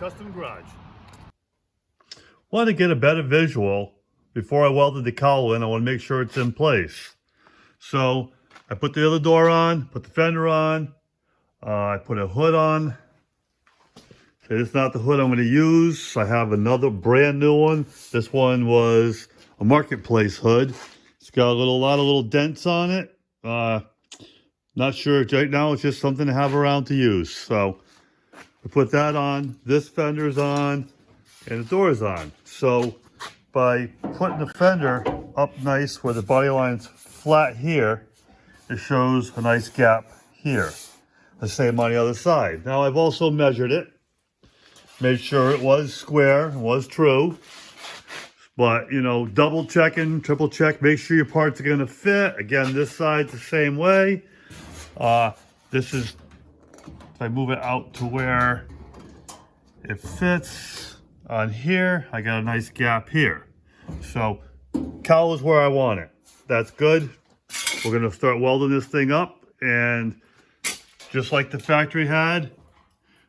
Custom Garage. Want to get a better visual before I welded the cowl in. I want to make sure it's in place. So I put the other door on, put the fender on, I put a hood on. So it's not the hood I'm going to use. I have another brand new one. This one was a marketplace hood. It's got a lot of little dents on it. Not sure right now. It's just something to have around to use. So I put that on. This fender's on, and the door's on. So by putting the fender up nice where the body line's flat here, it shows a nice gap here. The same on the other side. Now I've also measured it, made sure it was square, was true. But, you know, double checking, triple check, make sure your parts are going to fit. Again, this side's the same way. This is, if I move it out to where it fits on here, I got a nice gap here. So, cowl is where I want it. That's good. We're going to start welding this thing up, and just like the factory had,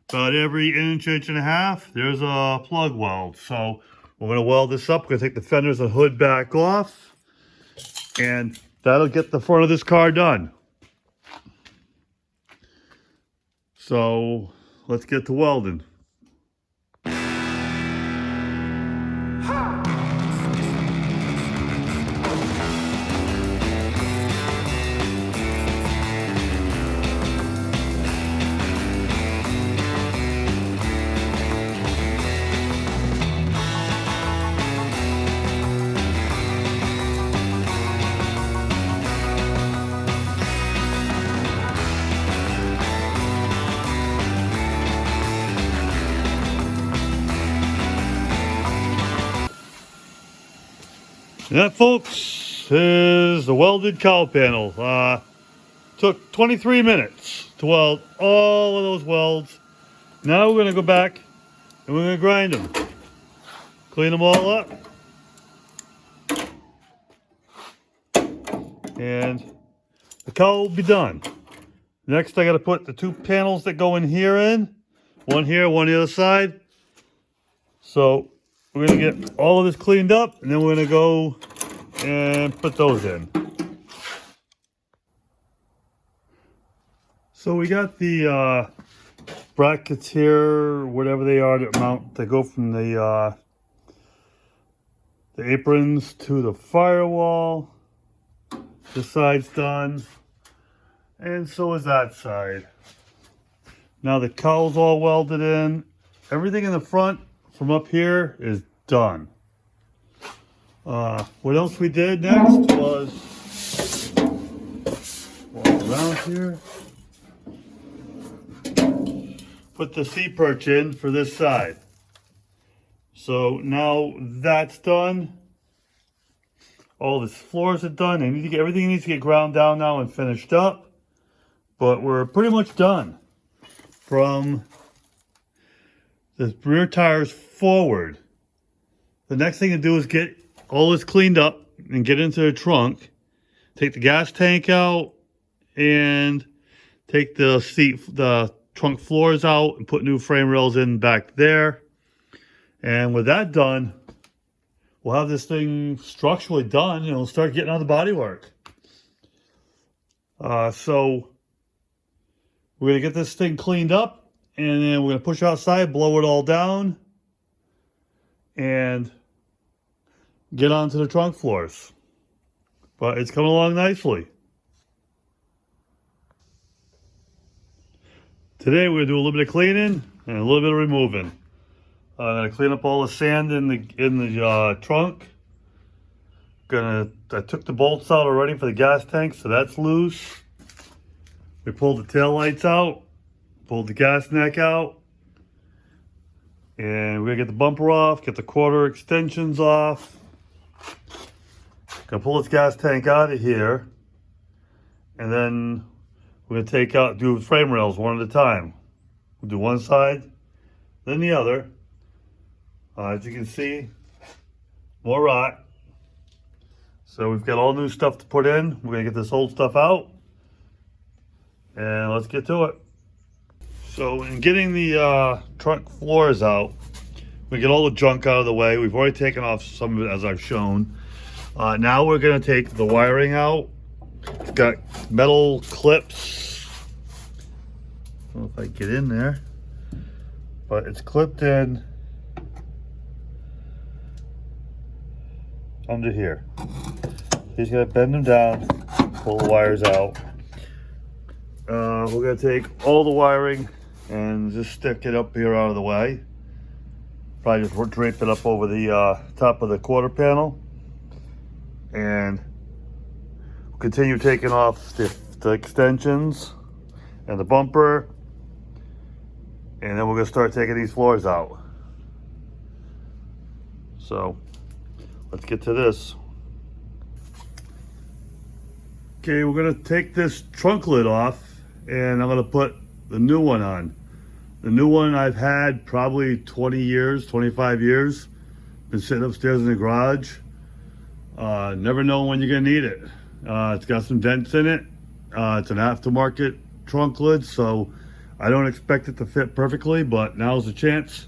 about every inch and a half, there's a plug weld. So we're going to weld this up. We're going to take the fenders and hood back off, and that'll get the front of this car done. So let's get to welding. And that, folks, is the welded cowl panel. Took 23 minutes to weld all of those welds. Now we're going to go back and we're going to grind them. Clean them all up. And the cowl will be done. Next, I got to put the two panels that go in here in. One here, one the other side. So we're going to get all of this cleaned up, and then we're going to go and put those in. So we got the brackets here, whatever they are, that mount, that go from the aprons to the firewall. This side's done, and so is that side. Now the cowl's all welded in. Everything in the front from up here is done. What else we did next was walk around here. Put the C-perch in for this side. So now that's done. All the floors are done. Everything needs to get ground down now and finished up. But we're pretty much done. From the rear tires forward. The next thing to do is get all this cleaned up and get into the trunk. Take the gas tank out and take the trunk floors out and put new frame rails in back there. And with that done, we'll have this thing structurally done and we'll start getting on the body work. So we're going to get this thing cleaned up, and then we're going to push outside, blow it all down, and get onto the trunk floors. But it's coming along nicely. Today we're going to do a little bit of cleaning and a little bit of removing. I'm going to clean up all the sand in the trunk. I took the bolts out already for the gas tank, so that's loose. We pulled the tail lights out, pulled the gas neck out, and we're going to get the bumper off, get the quarter extensions off. Gonna pull this gas tank out of here, and then we're gonna do frame rails one at a time. We'll do one side, then the other. As you can see, more rot. So we've got all new stuff to put in. We're gonna get this old stuff out, and let's get to it. So in getting the trunk floors out, we get all the junk out of the way. We've already taken off some of it as I've shown. Now we're gonna take the wiring out. It's got metal clips. I don't know if I get in there, but it's clipped in under here. He's gonna bend them down, pull the wires out. We're gonna take all the wiring and just stick it up here out of the way. Probably just drape it up over the top of the quarter panel, and we'll continue taking off the extensions and the bumper, and then we're gonna start taking these floors out. So let's get to this. Okay, we're gonna take this trunk lid off, and I'm gonna put the new one on. The new one I've had probably 20 years, 25 years. Been sitting upstairs in the garage. Never know when you're gonna need it. It's got some dents in it. It's an aftermarket trunk lid, so I don't expect it to fit perfectly, but now's the chance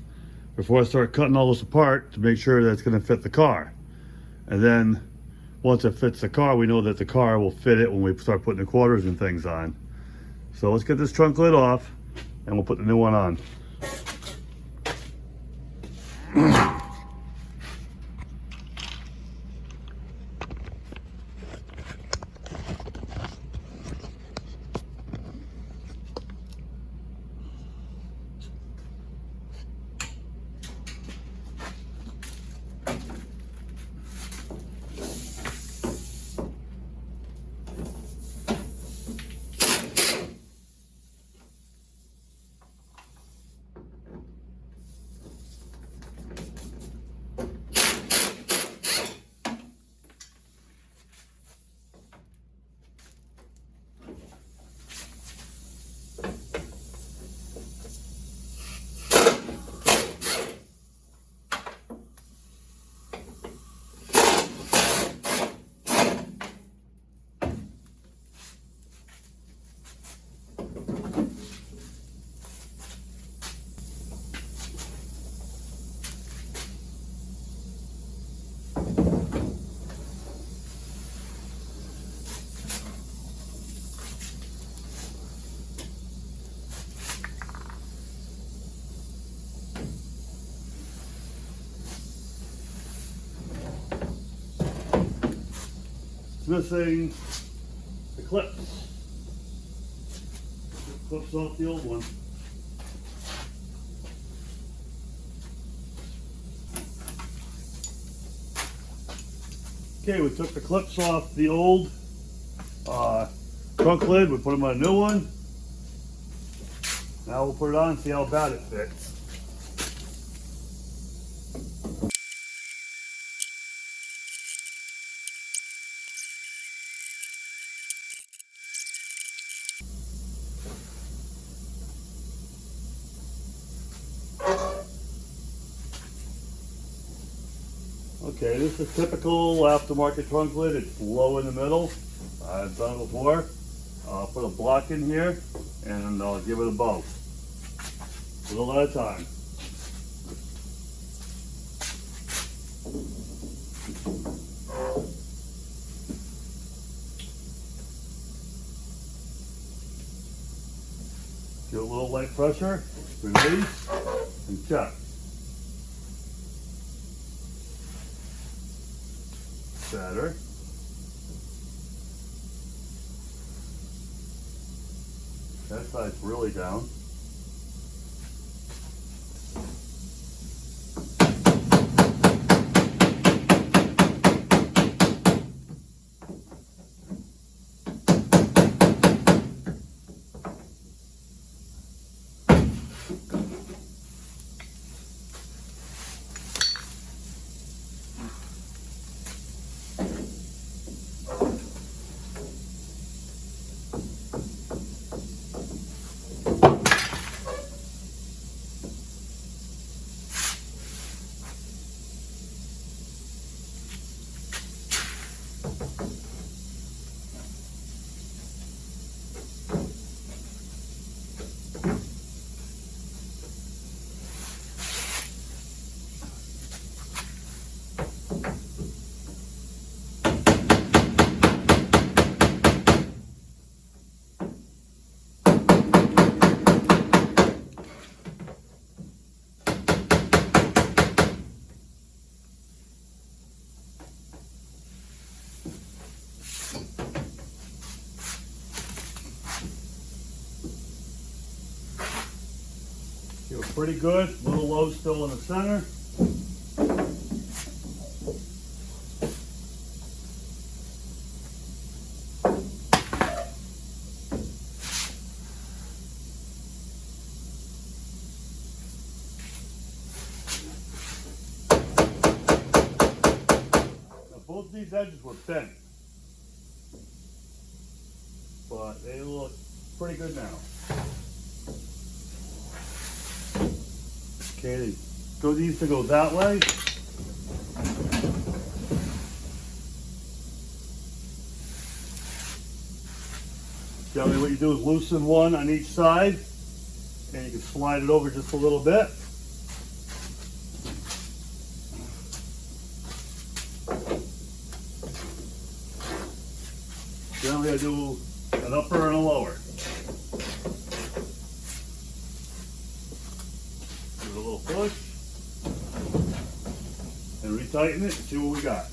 before I start cutting all this apart to make sure that it's gonna fit the car. And then once it fits the car, we know that the car will fit it when we start putting the quarters and things on. So let's get this trunk lid off, and we'll put the new one on. Missing the clips. Clips off the old one. Okay, we took the clips off the old trunk lid. We put them on a new one. Now we'll put it on and see how bad it fits. Okay, this is a typical aftermarket trunk lid. It's low in the middle. I've done it before. I'll put a block in here and I'll give it a bow. A little at a time. Give it a little light pressure, release, and check. Better. That side's really down. pretty good. A little low still in the center. Now, both of these edges were bent, but they look pretty good now. Okay, so these to go that way. Generally what you do is loosen one on each side, and you can slide it over just a little bit. Generally I do an upper and a lower. Give it a little push, and retighten it and see what we got.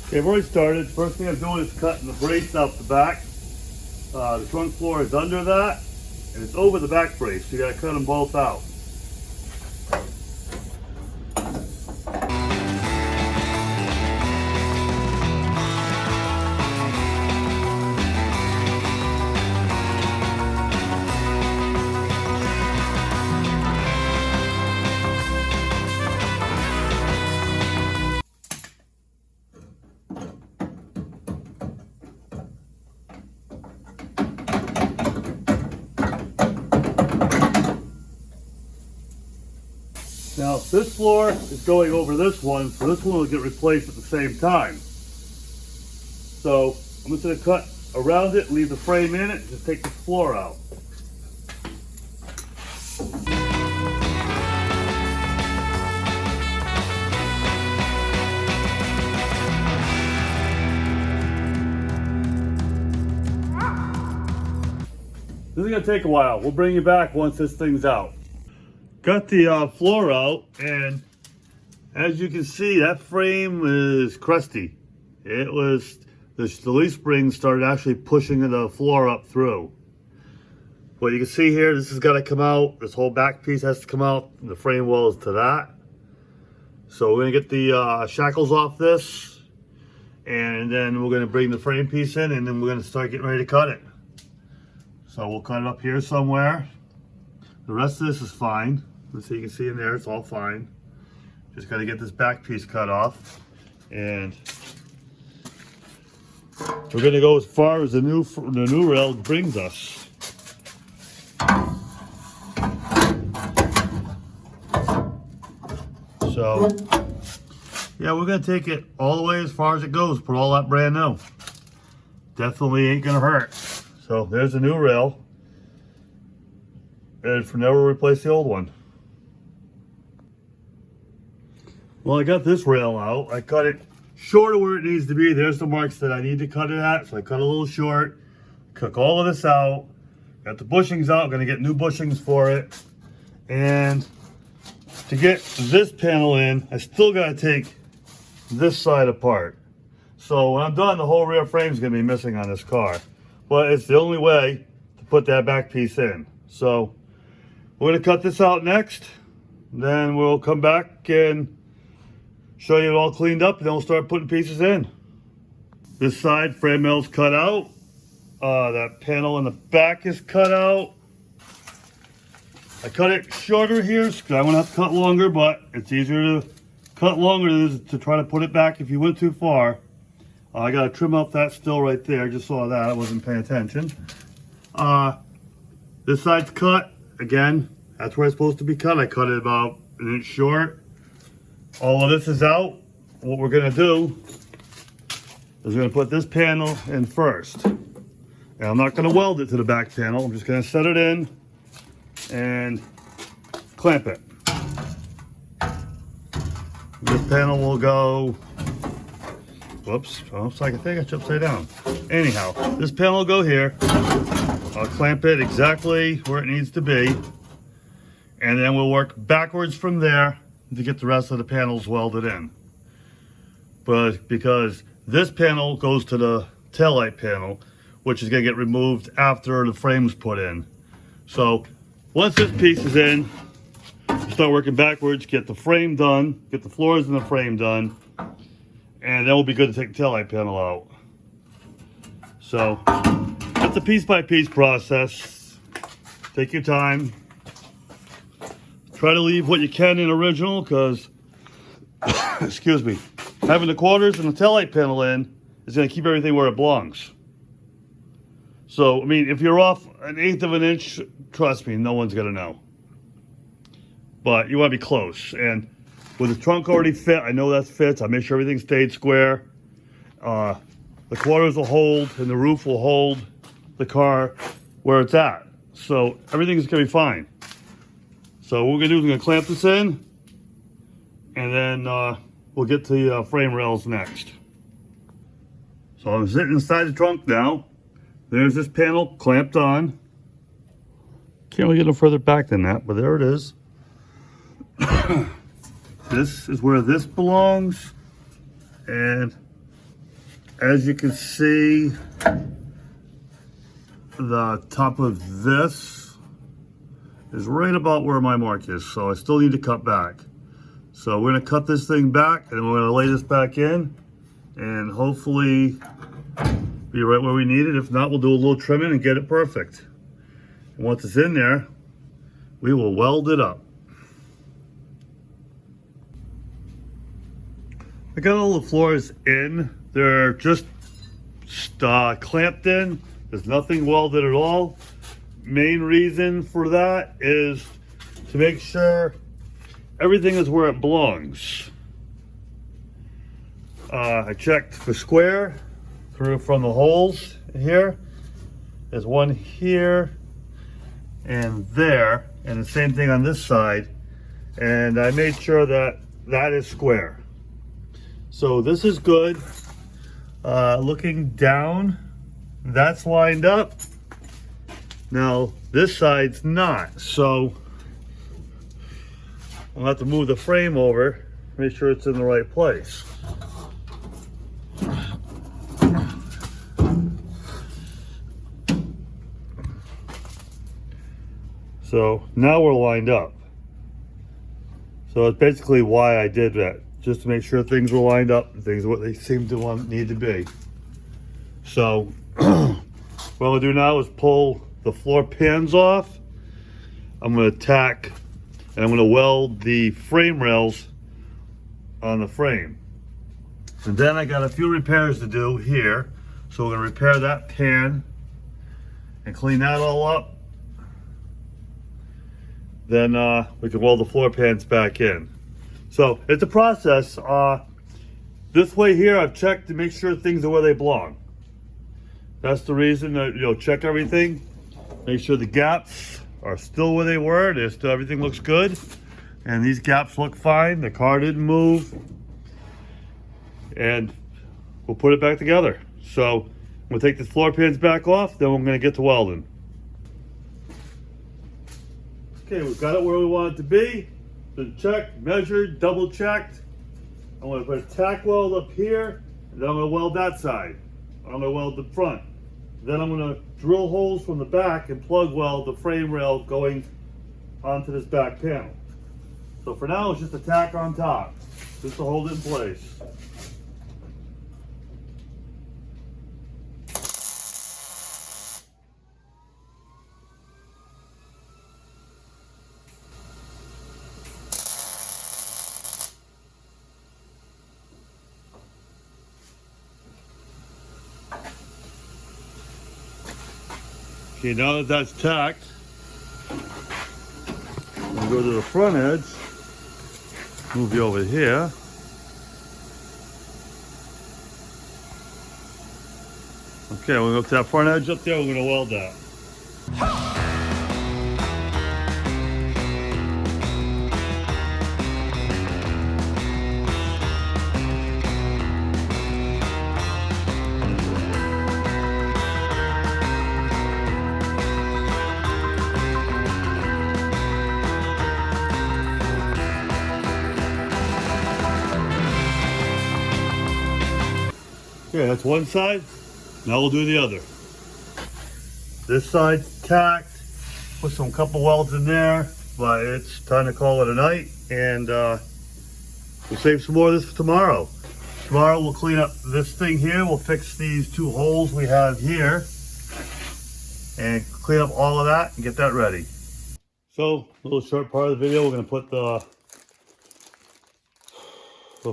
Okay, I've already started. First thing I'm doing is cutting the brace out the back. The trunk floor is under that, and it's over the back brace, so you gotta cut them both out. Now this floor is going over this one, so this one will get replaced at the same time. So I'm just going to cut around it, leave the frame in it, and just take the floor out. This is going to take a while. We'll bring you back once this thing's out. Got the floor out, and as you can see, that frame is crusty. It was, the leaf spring started actually pushing the floor up through. What you can see here, this has got to come out. This whole back piece has to come out. The frame welds to that. So we're going to get the shackles off this, and then we're going to bring the frame piece in, and then we're going to start getting ready to cut it. So we'll cut it up here somewhere. The rest of this is fine. So you can see in there, it's all fine. Just got to get this back piece cut off, and we're going to go as far as the new rail brings us. So yeah, we're going to take it all the way as far as it goes. Put all that brand new. Definitely ain't going to hurt. So there's the new rail, and from there we'll replace the old one. Well, I got this rail out. I cut it short of where it needs to be. There's the marks that I need to cut it at. So I cut a little short, took all of this out, got the bushings out. I'm gonna get new bushings for it. And to get this panel in, I still gotta take this side apart. So when I'm done, the whole rear frame is gonna be missing on this car. But it's the only way to put that back piece in. So we're gonna cut this out next. Then we'll come back and show you it all cleaned up, and then we'll start putting pieces in. This side frame rail's cut out. That panel in the back is cut out. I cut it shorter here because I want to have to cut longer, but it's easier to cut longer than it is to try to put it back if you went too far. I got to trim up that still right there. Just saw that. I wasn't paying attention. This side's cut. Again, that's where it's supposed to be cut. I cut it about an inch short. All of this is out. What we're going to do is we're going to put this panel in first. And I'm not going to weld it to the back panel. I'm just going to set it in and clamp it. This panel will go, whoops, I think it's upside down. Anyhow, this panel will go here. I'll clamp it exactly where it needs to be, and then we'll work backwards from there to get the rest of the panels welded in. But because this panel goes to the taillight panel, which is going to get removed after the frame's put in. So once this piece is in, start working backwards, get the frame done, get the floors in the frame done, and then we'll be good to take the taillight panel out. So it's a piece by piece process. Take your time. Try to leave what you can in original, because excuse me, having the quarters and the taillight panel in is going to keep everything where it belongs. So, I mean, if you're off 1/8 of an inch, trust me, no one's going to know. But you want to be close. And with the trunk already fit, I know that fits. I make sure everything stayed square. The quarters will hold and the roof will hold the car where it's at. So everything's going to be fine. So what we're going to do is we're going to clamp this in, and then we'll get to the frame rails next. So I'm sitting inside the trunk now. There's this panel clamped on. Can't really get no further back than that, but there it is. This is where this belongs. And as you can see, the top of this is right about where my mark is. So I still need to cut back. So we're gonna cut this thing back, and we're gonna lay this back in, and hopefully be right where we need it. If not, we'll do a little trimming and get it perfect. And once it's in there, we will weld it up. I got all the floors in. They're just clamped in. There's nothing welded at all. Main reason for that is to make sure everything is where it belongs. I checked for square through from the holes here. There's one here and there, and the same thing on this side. And I made sure that that is square. So this is good. Looking down, that's lined up. Now this side's not, so I'll have to move the frame over, make sure it's in the right place. So now we're lined up. So that's basically why I did that, just to make sure things were lined up, things are what they seem to need to be. So what I'll do now is pull the floor pans off. I'm going to tack and I'm going to weld the frame rails on the frame. And then I got a few repairs to do here. So we're going to repair that pan and clean that all up. Then we can weld the floor pans back in. So it's a process. This way here, I've checked to make sure things are where they belong. That's the reason that, check everything. Make sure the gaps are still where they were. Everything looks good. And these gaps look fine. The car didn't move. And we'll put it back together. So we'll take the floor pans back off, then we're going to get to welding. Okay, we've got it where we want it to be. Been checked, measured, double checked. I'm going to put a tack weld up here, and then I'm going to weld that side. I'm going to weld the front. Then I'm going to drill holes from the back and plug weld the frame rail going onto this back panel. So for now, it's just a tack on top, just to hold it in place. Okay, now that that's tacked, I'll go to the front edge, move you over here. Okay, we'll go to that front edge up there, we're going to weld that. Okay, that's one side. Now we'll do the other. This side's tacked. Put some couple welds in there, but it's time to call it a night, and we'll save some more of this for tomorrow. Tomorrow we'll clean up this thing here. We'll fix these two holes we have here and clean up all of that and get that ready. So, a little short part of the video, we're going to put the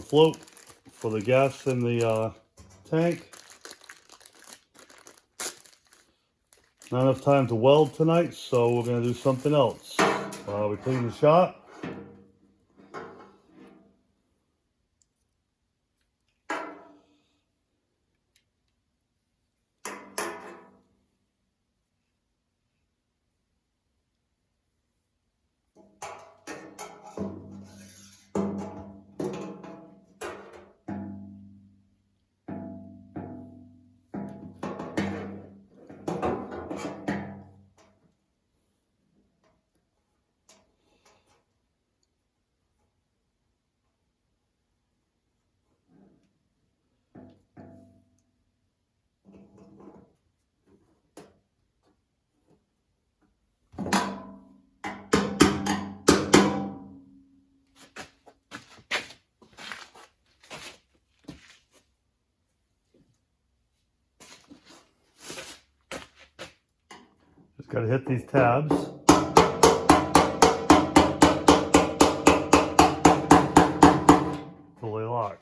float for the gas in the tank. Not enough time to weld tonight, so we're going to do something else. We clean the shop. Just got to hit these tabs. Till they lock.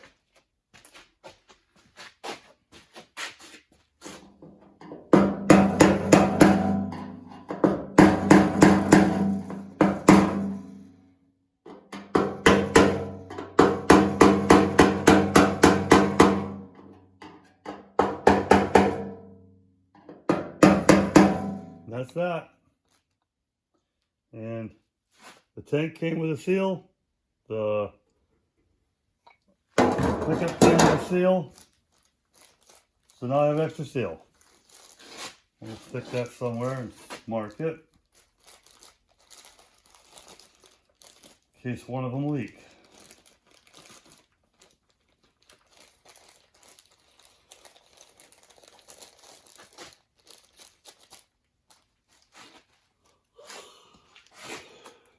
That's that. And the tank came with a seal. The pickup came with a seal. So now I have extra seal. We'll stick that somewhere and mark it in case one of them leak.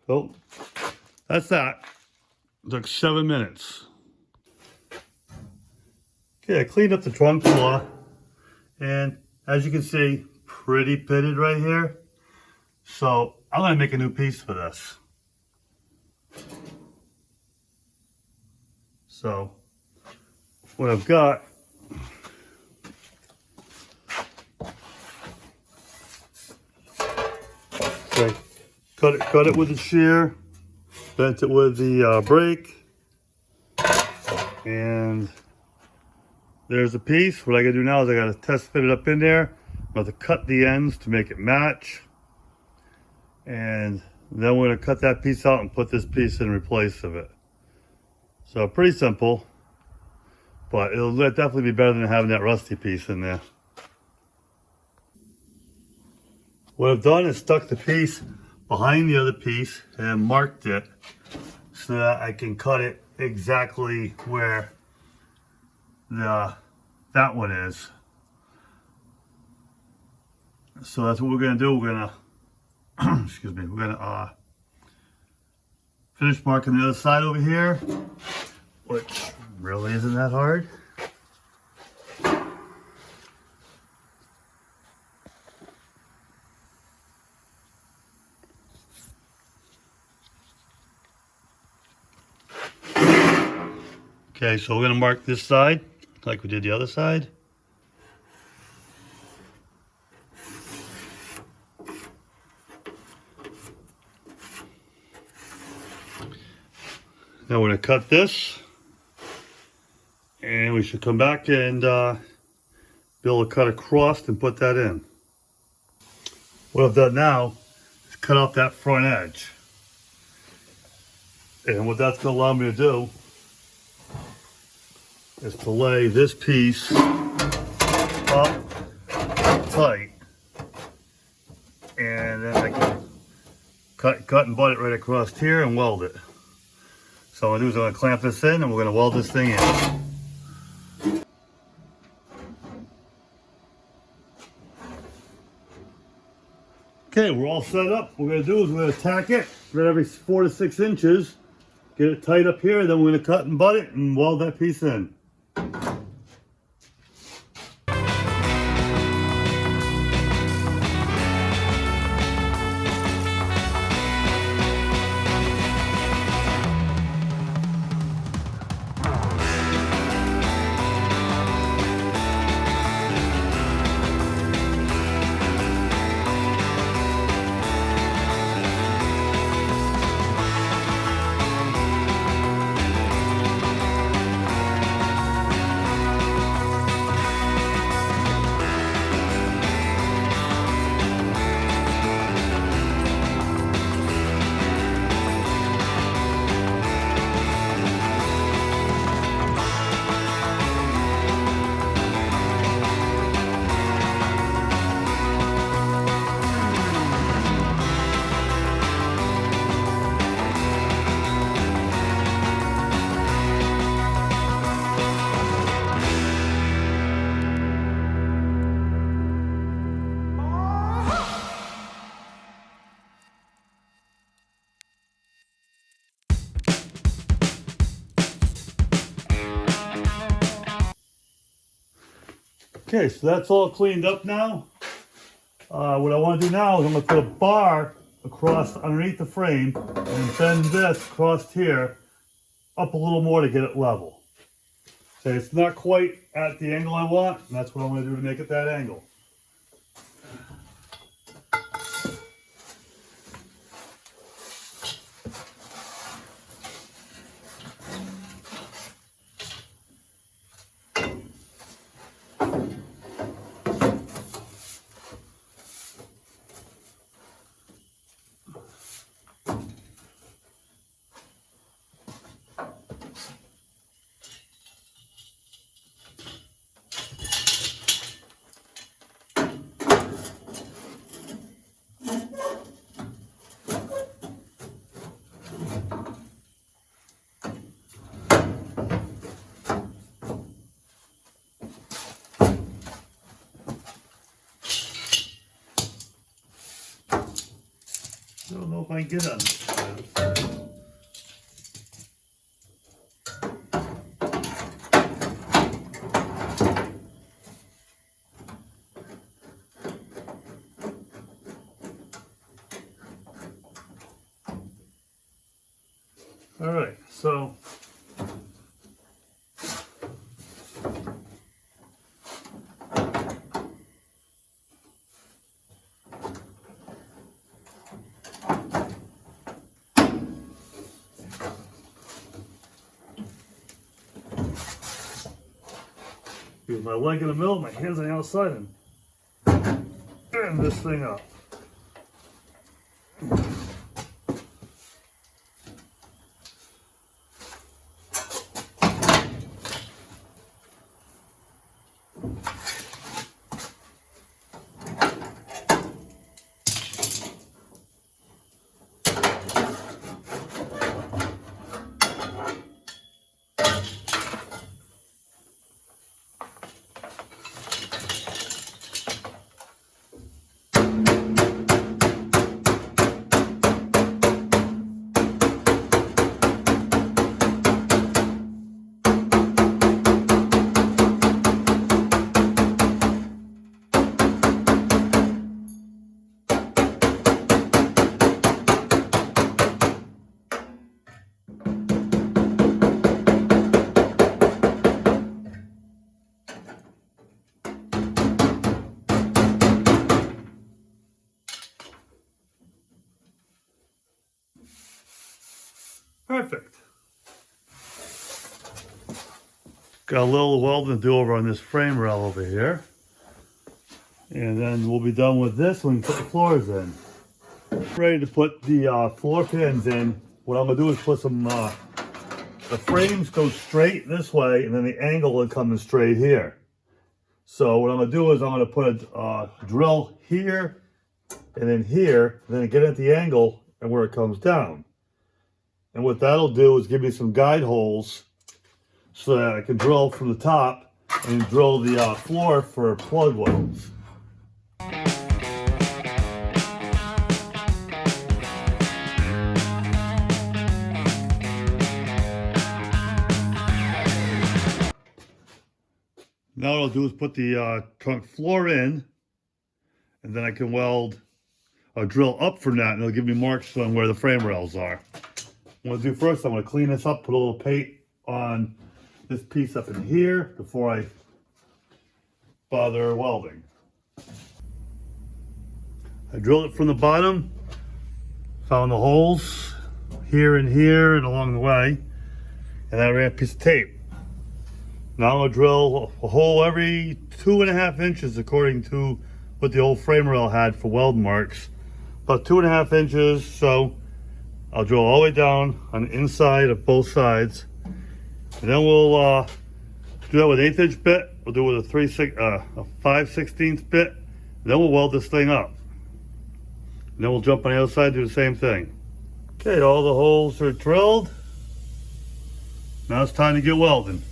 So that's that. It took 7 minutes. Okay, I cleaned up the trunk floor, and as you can see, pretty pitted right here. So I'm gonna make a new piece for this. So what I've got, okay, cut it with a shear, bent it with the brake, and there's a piece. What I gotta do now is I gotta test fit it up in there. I'm going to cut the ends to make it match, and then we're gonna cut that piece out and put this piece in place of it. So pretty simple, but it'll definitely be better than having that rusty piece in there. What I've done is stuck the piece behind the other piece and marked it so that I can cut it exactly where that one is. So that's what we're gonna do. We're gonna excuse me, we're gonna finish marking the other side over here, which really isn't that hard. Okay, so we're gonna mark this side like we did the other side. Now we're going to cut this, and we should come back and be able to cut across and put that in. What I've done now is cut off that front edge. And what that's going to allow me to do is to lay this piece up tight, and then I can cut and butt it right across here and weld it. So what I'm going to do is I'm going to clamp this in, and we're going to weld this thing in. Okay, we're all set up. What we're going to do is we're going to tack it right every 4 to 6 inches. Get it tight up here, then we're going to cut and butt it and weld that piece in. Okay, so that's all cleaned up now. What I want to do now is I'm going to put a bar across underneath the frame and bend this across here up a little more to get it level. Okay, it's not quite at the angle I want, and that's what I'm going to do to make it that angle. I don't know if I can get on this side. All right, so with my leg in the middle, my hands on the outside, and bend this thing up. Perfect. Got a little welding to do over on this frame rail over here. And then we'll be done with this when we put the floors in. Ready to put the floor pans in. What I'm going to do is put some, the frames go straight this way, and then the angle is coming straight here. So what I'm going to do is I'm going to put a drill here, and then here, and then get at the angle and where it comes down. And what that'll do is give me some guide holes so that I can drill from the top and drill the floor for plug welds. Now what I'll do is put the trunk floor in, and then I can weld or drill up from that, and it'll give me marks on where the frame rails are. What I'm going to do first, I'm going to clean this up, put a little paint on this piece up in here before I bother welding. I drilled it from the bottom, found the holes here and here and along the way, and I ran a piece of tape. Now I'm going to drill a hole every 2.5 inches according to what the old frame rail had for weld marks. About 2.5 inches, so I'll drill all the way down on the inside of both sides. And then we'll do that with an 1/8 inch bit. We'll do it with a 5/16 bit. And then we'll weld this thing up. And then we'll jump on the other side, do the same thing. Okay, all the holes are drilled. Now it's time to get welding.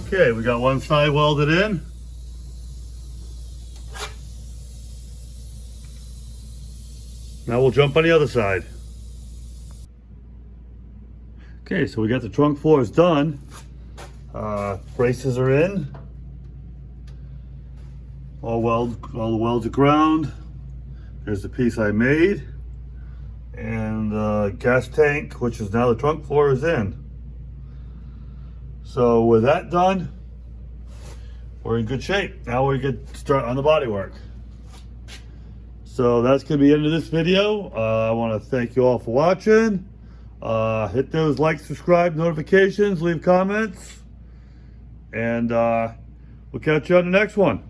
Okay, we got one side welded in. Now we'll jump on the other side. Okay, so we got the trunk floors done. Braces are in. All the welds are ground. There's the piece I made. And the gas tank, which is now the trunk floor, is in. So with that done, we're in good shape. Now we can start on the bodywork. So that's going to be the end of this video. I want to thank you all for watching. Hit those like, subscribe, notifications, leave comments, and we'll catch you on the next one.